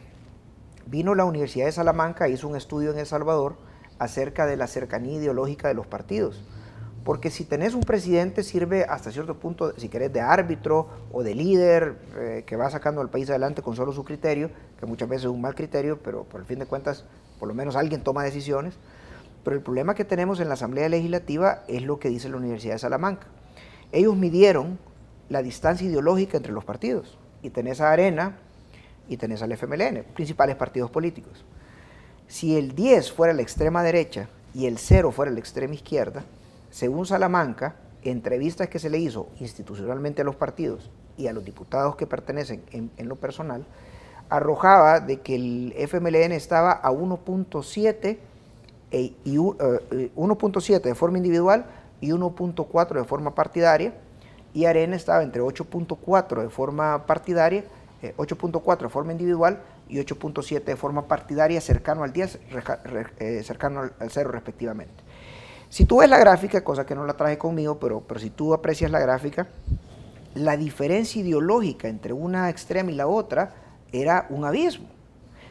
S3: Vino la Universidad de Salamanca, hizo un estudio en El Salvador acerca de la cercanía ideológica de los partidos. Porque si tenés un presidente sirve hasta cierto punto, si querés, de árbitro o de líder que va sacando al país adelante con solo su criterio, que muchas veces es un mal criterio, pero por el fin de cuentas, por lo menos alguien toma decisiones. Pero el problema que tenemos en la Asamblea Legislativa es lo que dice la Universidad de Salamanca. Ellos midieron la distancia ideológica entre los partidos, y tenés a Arena y tenés al FMLN, principales partidos políticos. Si el 10 fuera la extrema derecha y el 0 fuera la extrema izquierda, según Salamanca, entrevistas que se le hizo institucionalmente a los partidos y a los diputados que pertenecen en lo personal, arrojaba de que el FMLN estaba a 1.7 de forma individual y 1.4 de forma partidaria, y Arena estaba entre 8.4 de forma partidaria, 8.4 de forma individual y 8.7 de forma partidaria, cercano al 10, cercano al 0 respectivamente. Si tú ves la gráfica, cosa que no la traje conmigo, pero si tú aprecias la gráfica, la diferencia ideológica entre una extrema y la otra era un abismo.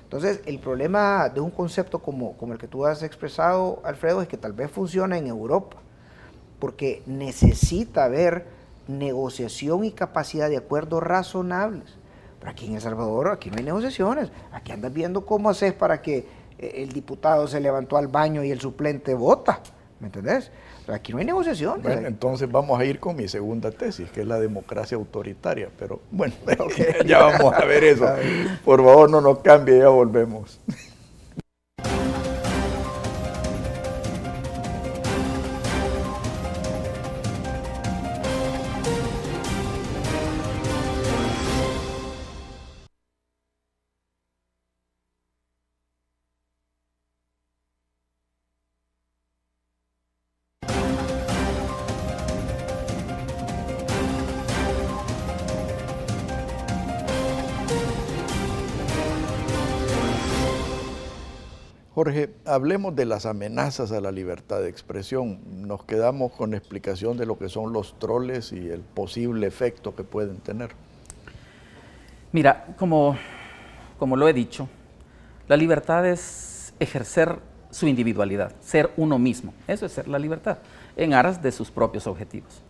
S3: Entonces, el problema de un concepto como el que tú has expresado, Alfredo, es que tal vez funciona en Europa, porque necesita haber negociación y capacidad de acuerdos razonables. Pero aquí en El Salvador, aquí no hay negociaciones. Aquí andas viendo cómo haces para que el diputado se levantó al baño y el suplente vota. ¿Me entendés? Pero aquí no hay negociaciones.
S2: Bueno, entonces vamos a ir con mi segunda tesis, que es la democracia autoritaria. Pero bueno, ya vamos a ver eso. Por favor, no nos cambie, ya volvemos. Jorge, hablemos de las amenazas a la libertad de expresión. Nos quedamos con la explicación de lo que son los troles y el posible efecto que pueden tener.
S4: Mira, como lo he dicho, la libertad es ejercer su individualidad, ser uno mismo. Eso es ser la libertad, en aras de sus propios objetivos.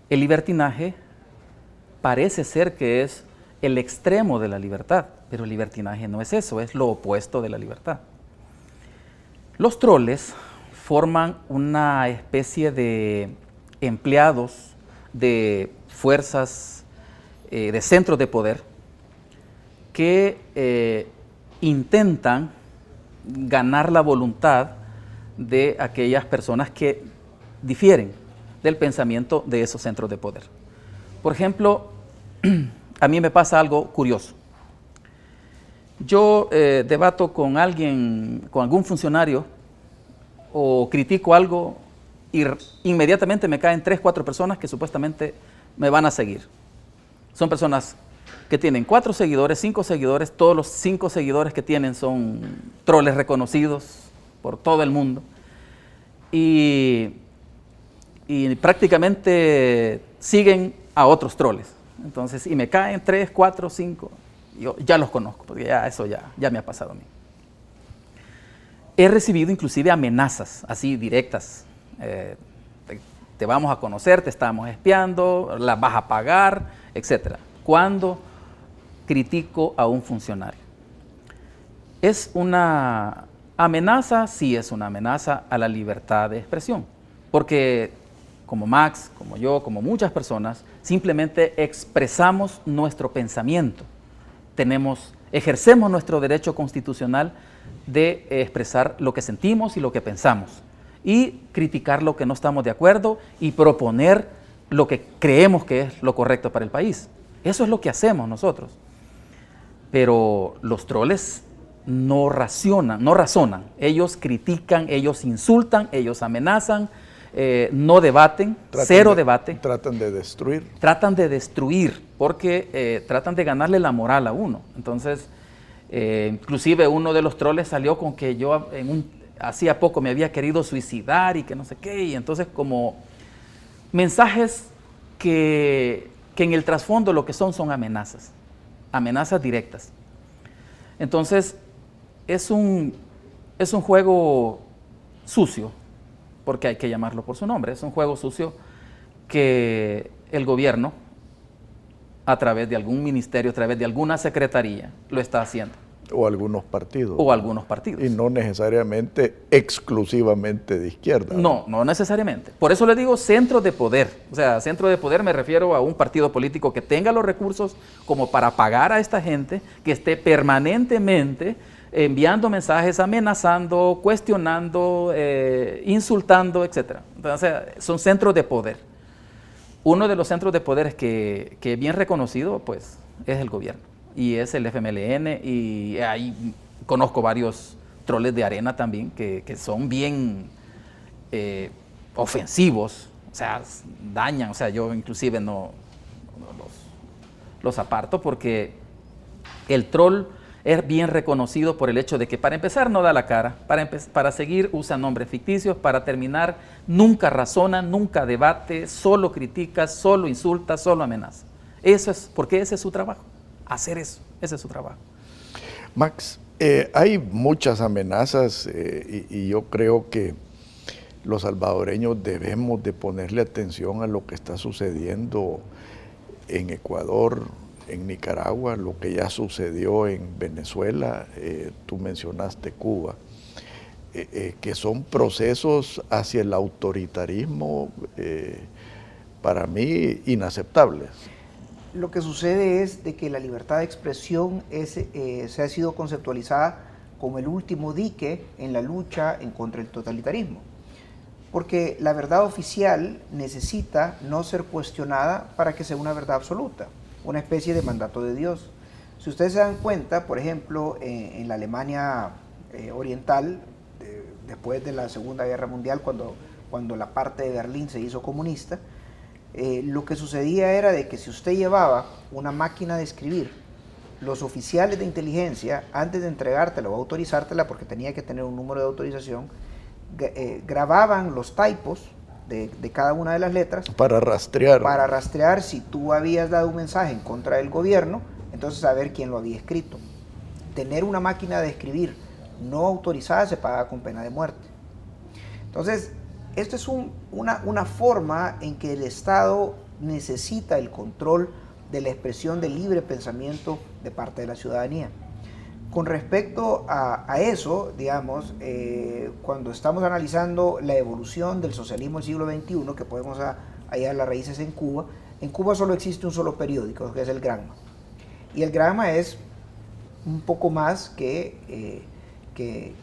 S4: El libertinaje parece ser que es el extremo de la libertad, pero el libertinaje no es eso, es lo opuesto de la libertad. Los troles forman una especie de empleados de fuerzas, de centros de poder que intentan ganar la voluntad de aquellas personas que difieren del pensamiento de esos centros de poder. Por ejemplo, a mí me pasa algo curioso. Yo debato con alguien, con algún funcionario, o critico algo y inmediatamente me caen 3, 4 personas que supuestamente me van a seguir. Son personas que tienen 4 seguidores, 5 seguidores, todos los 5 seguidores que tienen son troles reconocidos por todo el mundo. Y prácticamente siguen a otros troles. Entonces, y me caen 3, 4, 5, yo ya los conozco, porque eso ya me ha pasado a mí. He recibido inclusive amenazas así directas. Te vamos a conocer, te estamos espiando, las vas a pagar, etc. Cuando critico a un funcionario. ¿Es una amenaza? Sí, es una amenaza a la libertad de expresión. Porque como Max, como yo, como muchas personas, simplemente expresamos nuestro pensamiento. Ejercemos nuestro derecho constitucional de expresar lo que sentimos y lo que pensamos, y criticar lo que no estamos de acuerdo y proponer lo que creemos que es lo correcto para el país. Eso es lo que hacemos nosotros. Pero los troles no razonan. Ellos critican, ellos insultan, ellos amenazan, no debaten, cero debate.
S2: Tratan de destruir.
S4: Tratan de destruir, porque tratan de ganarle la moral a uno. Entonces, inclusive uno de los troles salió con que yo hacía poco me había querido suicidar y que no sé qué, y entonces como mensajes que en el trasfondo lo que son amenazas directas. Entonces, es un juego sucio, porque hay que llamarlo por su nombre. Es un juego sucio que el gobierno, a través de algún ministerio, a través de alguna secretaría, lo está haciendo.
S2: O algunos partidos.
S4: O algunos partidos.
S2: Y no necesariamente exclusivamente de izquierda.
S4: No necesariamente. Por eso le digo centro de poder. O sea, centro de poder me refiero a un partido político que tenga los recursos como para pagar a esta gente, que esté permanentemente enviando mensajes, amenazando, cuestionando, insultando, etc. Entonces, son centros de poder. Uno de los centros de poder que es bien reconocido, pues, es el gobierno. Y es el FMLN, y ahí conozco varios troles de arena también que son bien ofensivos, o sea, dañan, o sea, yo inclusive no los aparto, porque el troll es bien reconocido por el hecho de que para empezar no da la cara, para seguir usa nombres ficticios, para terminar nunca razona, nunca debate, solo critica, solo insulta, solo amenaza. Eso es, porque ese es su trabajo. Hacer eso, ese es su trabajo.
S2: Max, hay muchas amenazas y yo creo que los salvadoreños debemos de ponerle atención a lo que está sucediendo en Ecuador, en Nicaragua, lo que ya sucedió en Venezuela, tú mencionaste Cuba, que son procesos hacia el autoritarismo para mí inaceptables.
S3: Lo que sucede es de que la libertad de expresión se ha sido conceptualizada como el último dique en la lucha en contra del totalitarismo. Porque la verdad oficial necesita no ser cuestionada para que sea una verdad absoluta, una especie de mandato de Dios. Si ustedes se dan cuenta, por ejemplo, en la Alemania oriental, después de la Segunda Guerra Mundial, cuando la parte de Berlín se hizo comunista, lo que sucedía era de que si usted llevaba una máquina de escribir, los oficiales de inteligencia, antes de entregártela o autorizártela, porque tenía que tener un número de autorización, grababan los typos de cada una de las letras
S2: para rastrear
S3: si tú habías dado un mensaje en contra del gobierno, entonces saber quién lo había escrito. Tener una máquina de escribir no autorizada se paga con pena de muerte. Entonces, esto es una forma en que el Estado necesita el control de la expresión del libre pensamiento de parte de la ciudadanía. Con respecto a eso, digamos, cuando estamos analizando la evolución del socialismo del siglo XXI, que podemos allá las raíces en Cuba. En Cuba solo existe un solo periódico, que es el Granma. Y el Granma es un poco más que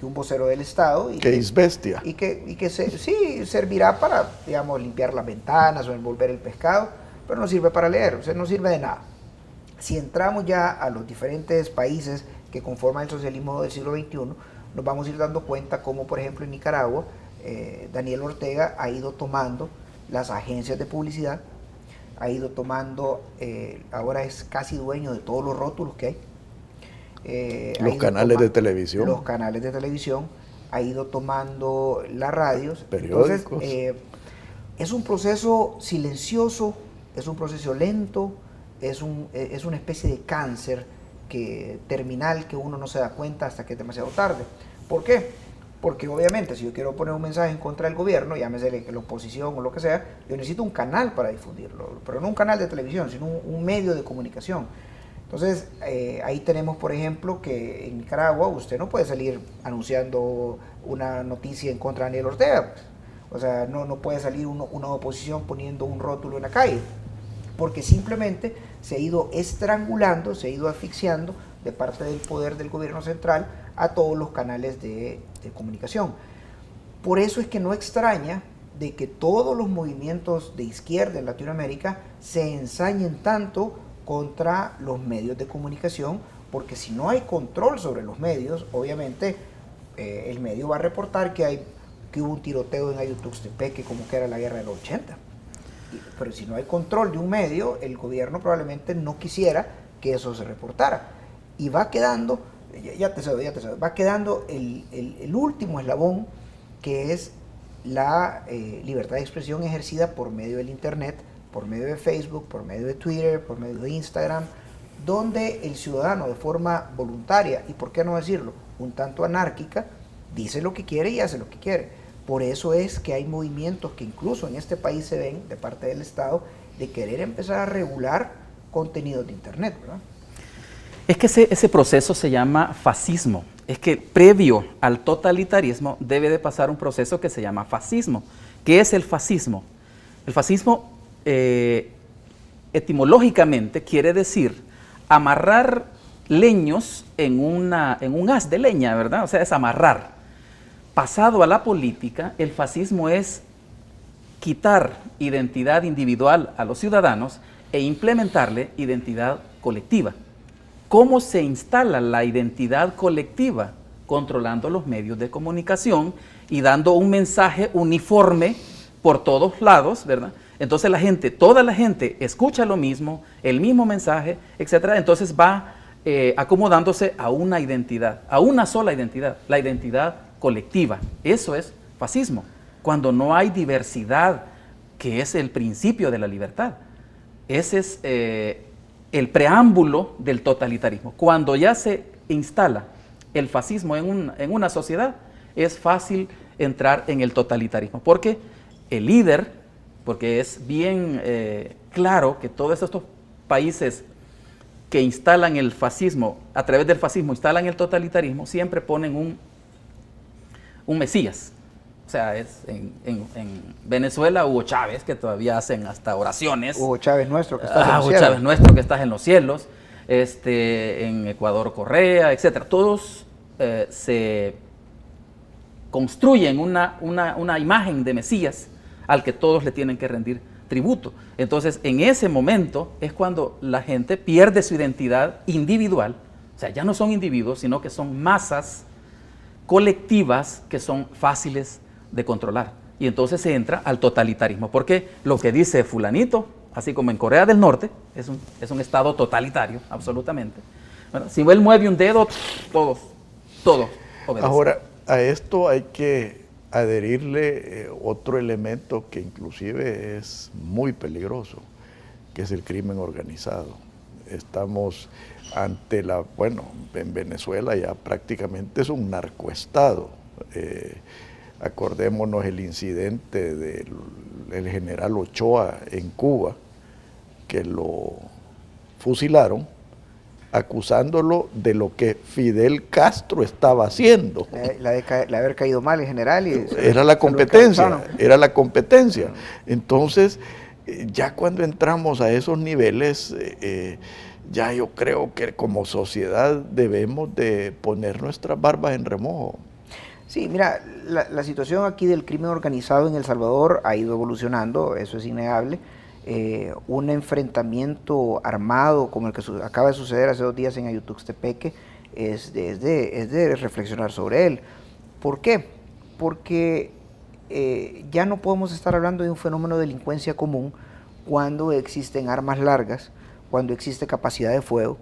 S3: un vocero del Estado. Y
S2: que es bestia.
S3: Y que sí, servirá para, digamos, limpiar las ventanas o envolver el pescado, pero no sirve para leer, o sea, no sirve de nada. Si entramos ya a los diferentes países que conforman el socialismo del siglo XXI, nos vamos a ir dando cuenta como, por ejemplo, en Nicaragua, Daniel Ortega ha ido tomando las agencias de publicidad, ha ido tomando, ahora es casi dueño de todos los rótulos que hay.
S2: Los canales de televisión.
S3: Los canales de televisión, ha ido tomando las radios.
S2: Periódicos.
S3: Entonces, es un proceso silencioso, es un proceso lento, es una especie de cáncer terminal que uno no se da cuenta hasta que es demasiado tarde. ¿Por qué? Porque obviamente si yo quiero poner un mensaje en contra del gobierno, llámese la oposición o lo que sea, yo necesito un canal para difundirlo, pero no un canal de televisión, sino un medio de comunicación. Entonces, ahí tenemos, por ejemplo, que en Nicaragua usted no puede salir anunciando una noticia en contra de Daniel Ortega. O sea, no puede salir una oposición poniendo un rótulo en la calle, porque simplemente se ha ido estrangulando, se ha ido asfixiando de parte del poder del gobierno central a todos los canales de comunicación. Por eso es que no extraña de que todos los movimientos de izquierda en Latinoamérica se ensañen tanto contra los medios de comunicación, porque si no hay control sobre los medios, obviamente el medio va a reportar que hubo un tiroteo en Ayutuxtepeque como que era la guerra de los 80. Pero si no hay control de un medio, el gobierno probablemente no quisiera que eso se reportara. Y va quedando, ya te sabes, va quedando el último eslabón, que es la libertad de expresión ejercida por medio del Internet, por medio de Facebook, por medio de Twitter, por medio de Instagram, donde el ciudadano de forma voluntaria, y por qué no decirlo, un tanto anárquica, dice lo que quiere y hace lo que quiere. Por eso es que hay movimientos que incluso en este país se ven de parte del Estado de querer empezar a regular contenidos de Internet, ¿verdad?
S4: Es que ese proceso se llama fascismo. Es que previo al totalitarismo debe de pasar un proceso que se llama fascismo. ¿Qué es el fascismo? El fascismo etimológicamente quiere decir amarrar leños en un haz de leña, ¿verdad? O sea, es amarrar. Pasado a la política, el fascismo es quitar identidad individual a los ciudadanos e implementarle identidad colectiva. ¿Cómo se instala la identidad colectiva? Controlando los medios de comunicación y dando un mensaje uniforme por todos lados, ¿verdad? Entonces toda la gente escucha lo mismo, el mismo mensaje, etc. Entonces va acomodándose a una identidad, a una sola identidad, la identidad colectiva. Eso es fascismo, cuando no hay diversidad, que es el principio de la libertad. Ese es el preámbulo del totalitarismo. Cuando ya se instala el fascismo en una sociedad, es fácil entrar en el totalitarismo, porque el líder, porque es bien claro que todos estos países que instalan el fascismo, a través del fascismo instalan el totalitarismo, siempre ponen un mesías. O sea, en Venezuela Hugo Chávez, que todavía hacen hasta oraciones.
S3: Hugo Chávez nuestro, que está en los
S4: Hugo
S3: cielos.
S4: Chávez nuestro, que está en los cielos. En Ecuador Correa, etc. Todos se construyen una imagen de mesías al que todos le tienen que rendir tributo. Entonces, en ese momento es cuando la gente pierde su identidad individual. O sea, ya no son individuos, sino que son masas colectivas que son fáciles de controlar. Y entonces se entra al totalitarismo, porque lo que dice fulanito, así como en Corea del Norte, es un estado totalitario, absolutamente. Bueno, si él mueve un dedo, todos obedecen.
S2: Ahora, a esto hay que adherirle otro elemento que inclusive es muy peligroso, que es el crimen organizado. Estamos ante en Venezuela ya prácticamente es un narcoestado. Acordémonos el incidente del general Ochoa en Cuba, que lo fusilaron acusándolo de lo que Fidel Castro estaba haciendo.
S3: La de haber caído mal en general.
S2: Era la competencia. Entonces, ya cuando entramos a esos niveles, ya yo creo que como sociedad debemos de poner nuestras barbas en remojo.
S3: Sí, mira, la situación aquí del crimen organizado en El Salvador ha ido evolucionando, eso es innegable. Un enfrentamiento armado como el que acaba de suceder hace 2 días en Ayutuxtepeque es de reflexionar sobre él. ¿Por qué? Porque ya no podemos estar hablando de un fenómeno de delincuencia común cuando existen armas largas, cuando existe capacidad de fuego,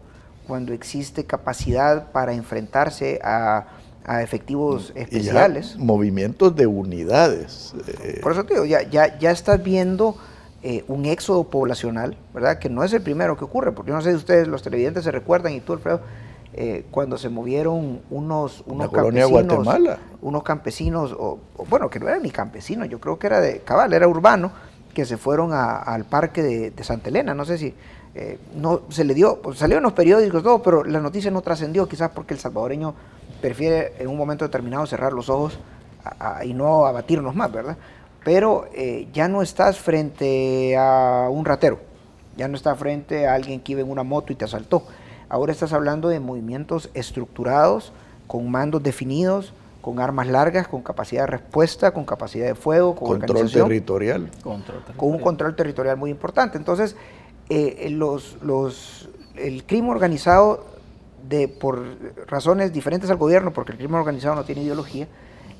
S3: cuando existe capacidad para enfrentarse a efectivos especiales.
S2: Y ya movimientos de unidades.
S3: Por eso te digo, ya estás viendo un éxodo poblacional, ¿verdad? Que no es el primero que ocurre, porque yo no sé si ustedes, los televidentes, se recuerdan, y tú, Alfredo, cuando se movieron unos campesinos,
S2: Guatemala.
S3: Unos campesinos, bueno, que no eran ni campesinos, yo creo que era de cabal, era urbano, que se fueron al parque de Santa Elena, no sé si no se le dio, pues salieron los periódicos, todo, pero la noticia no trascendió, quizás porque el salvadoreño prefiere en un momento determinado cerrar los ojos y no abatirnos más, ¿verdad? Pero ya no estás frente a un ratero, ya no estás frente a alguien que iba en una moto y te asaltó. Ahora estás hablando de movimientos estructurados, con mandos definidos, con armas largas, con capacidad de respuesta, con capacidad de fuego, con
S2: control territorial.
S3: Con un control territorial muy importante. Entonces, el crimen organizado, por razones diferentes al gobierno, porque el crimen organizado no tiene ideología,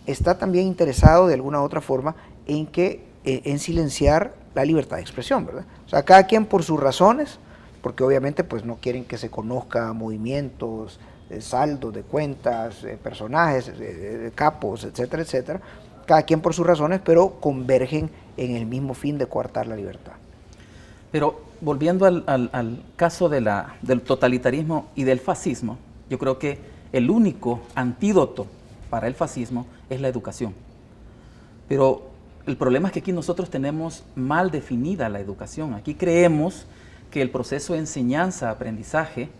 S3: está también interesado de alguna u otra forma en silenciar la libertad de expresión, ¿verdad? O sea, cada quien por sus razones, porque obviamente pues no quieren que se conozca movimientos, saldos de cuentas, personajes, capos, etcétera, etcétera, cada quien por sus razones, pero convergen en el mismo fin de coartar la libertad.
S4: Pero volviendo al caso del totalitarismo y del fascismo, yo creo que el único antídoto para el fascismo es la educación. Pero el problema es que aquí nosotros tenemos mal definida la educación. Aquí creemos que el proceso de enseñanza-aprendizaje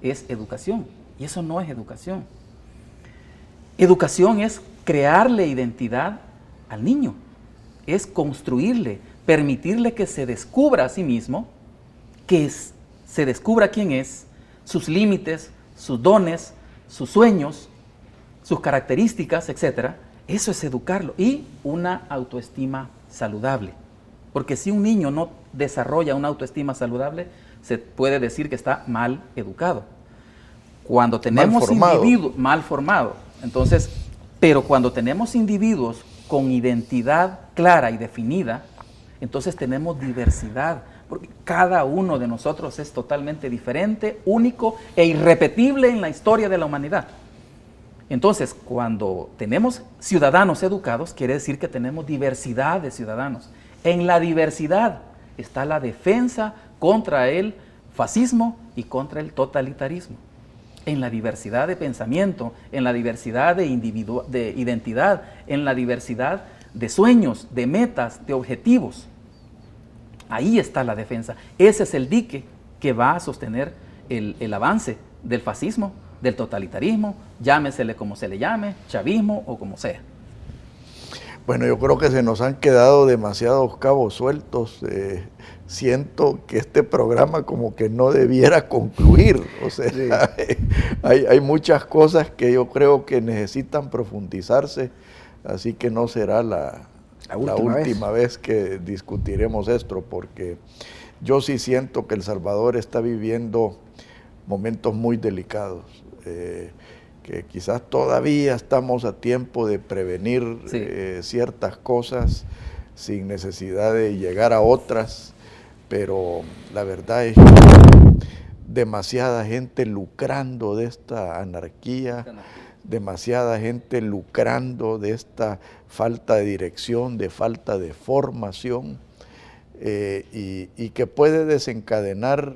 S4: es educación, y eso no es educación. Educación es crearle identidad al niño, es construirle, permitirle que se descubra a sí mismo, se descubra quién es, sus límites, sus dones, sus sueños, sus características, etc. Eso es educarlo. Y una autoestima saludable. Porque si un niño no desarrolla una autoestima saludable, se puede decir que está mal educado. Cuando tenemos individuos mal formados, entonces, pero cuando tenemos individuos con identidad clara y definida, entonces tenemos diversidad, porque cada uno de nosotros es totalmente diferente, único e irrepetible en la historia de la humanidad. Entonces, cuando tenemos ciudadanos educados, quiere decir que tenemos diversidad de ciudadanos. En la diversidad está la defensa contra el fascismo y contra el totalitarismo. En la diversidad de pensamiento, en la diversidad de identidad, en la diversidad de sueños, de metas, de objetivos. Ahí está la defensa. Ese es el dique que va a sostener el avance del fascismo, del totalitarismo, llámesele como se le llame, chavismo o como sea.
S2: Bueno, yo creo que se nos han quedado demasiados cabos sueltos. Siento que este programa como que no debiera concluir. O sea, sí. hay muchas cosas que yo creo que necesitan profundizarse, así que no será la última vez que discutiremos esto, porque yo sí siento que El Salvador está viviendo momentos muy delicados, que quizás todavía estamos a tiempo de prevenir ciertas cosas sin necesidad de llegar a otras, pero la verdad es que demasiada gente lucrando de esta anarquía, demasiada gente lucrando de esta falta de dirección, de falta de formación, y que puede desencadenar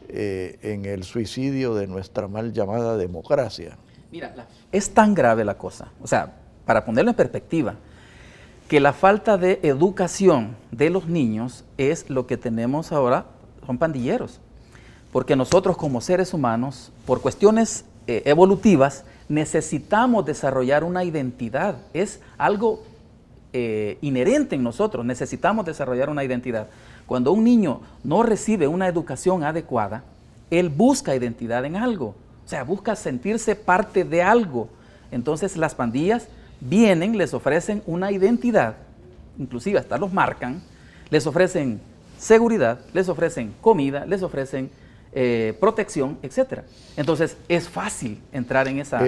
S2: en el suicidio de nuestra mal llamada democracia.
S4: Mira, es tan grave la cosa, o sea, para ponerlo en perspectiva, que la falta de educación de los niños es lo que tenemos ahora, son pandilleros. Porque nosotros como seres humanos, por cuestiones evolutivas, necesitamos desarrollar una identidad. Es algo inherente en nosotros, necesitamos desarrollar una identidad. Cuando un niño no recibe una educación adecuada, él busca identidad en algo, o sea, busca sentirse parte de algo. Entonces las pandillas vienen, les ofrecen una identidad, inclusive hasta los marcan, les ofrecen seguridad, les ofrecen comida, les ofrecen protección, etc. Entonces es fácil entrar en esa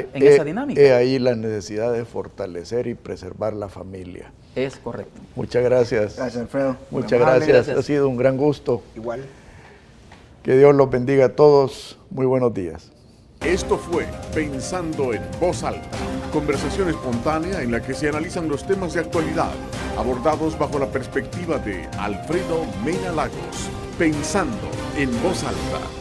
S4: dinámica.
S2: Ahí la necesidad de fortalecer y preservar la familia.
S4: Es correcto.
S2: Muchas gracias.
S3: Gracias, Alfredo.
S2: Muchas
S3: Muy amable.
S2: gracias. Ha sido un gran gusto.
S3: Igual.
S2: Que Dios los bendiga a todos. Muy buenos días.
S1: Esto fue Pensando en Voz Alta, conversación espontánea en la que se analizan los temas de actualidad, abordados bajo la perspectiva de Alfredo Mena Lagos. Pensando en Voz Alta.